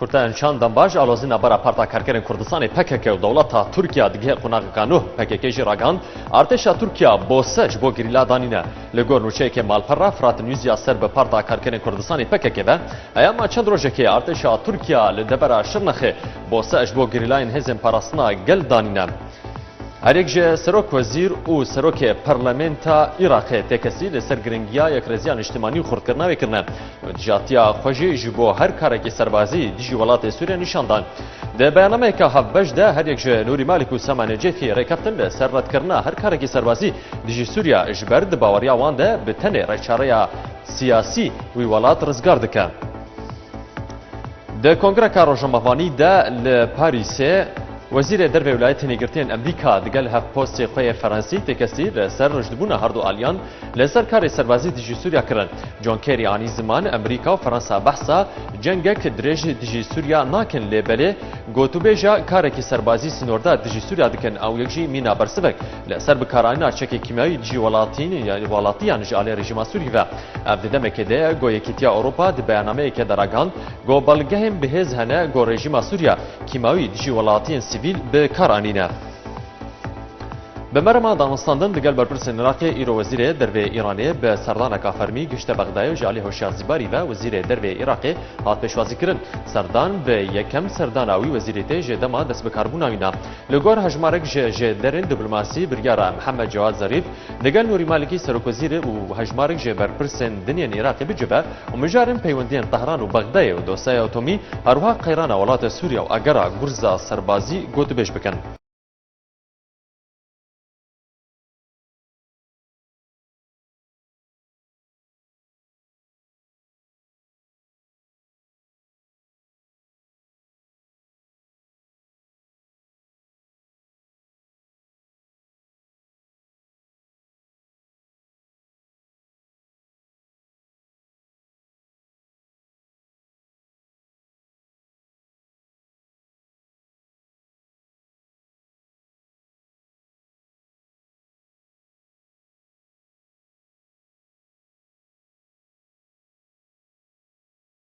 کردان چندان باش آلوزینا برا پارتا کارکرین کردستان پکک و دولتا ترکیه دیگه قناقانو پکک جراگان ارتش ترکیه بوسج بو گریلا دانینه لگور نوچه که مالپرا فرات نیوزیا سر به پارتا کارکرین کردستان پکک و ایام چند روزه که ارتش ترکیه لدبر شرنخه بوسج بو گریلاین هزم پاراستنا گل دانینه هریک جه سروک وزیر و سروک پارلمانتا عراق تکسی لسرگرنگیا یک رزیان اجتماعی خورد کردن و کردن جاتیا خوشی جبو هر کاری سربازی دیجی ولات سوریه نشاندن ده بیاننامه که هفبش ده هر یک جه نوری مالک و سامان جیتی رکبتن به سررد کردن هر کاری سربازی دیجی سوریه اجبرد باوریا وان ده به تنه رچاره سیاسی و ولات رزگار دکه ده کنگره کاروجمهوانی ده لپاریسه وزیر دربی ولایت نیگرتین امریکا دگل هف پست خوی فرانسی تکسی لسر رشدبون هردو آلیان لسر کار سربازی دیجی سوریا کرن جون کری آنی زمان امریکا و فرانسا بحثا جنگک دریج دیجی سوریا ناکن لبله گوتو بیجا کارکی سربازی سنوردا دیجی سوریا دکن او یکجی مینا برسبک لسر بکارانی چک کیمیایی دیجی ولاتین یعنی ولاتیان جالی رژیم سوری و افدیدم کده گویکیتیا اروپا د بیاننامه که دراگان گو بلگهم بهز هنه گو رژیم سوریا کیمیایی دیجی ولاتین به کارانینه به مرمان دانستاندن دگل برپرسین عراقی ایرو وزیر دربی ایرانی به سردان کافرمی گشت بغداد و جالی هوشیار زیباری و وزیر دربی عراقی هات پیشوازی کردن سردان به یکم سرداناوی وزیریته جدما دست به کاربون آوینا لگور هجمارک جدرن دیپلماسی برگار محمد جواد ظریف دگل نوری مالکی سرک وزیر و هجمارک ج برپرسین دنیا عراقی بجبه و مجارن پیوندین طهران و بغداد و دوسای اتمی هروها قیران ولات سوریه و اگرا گرزا سربازی گوت بش بکن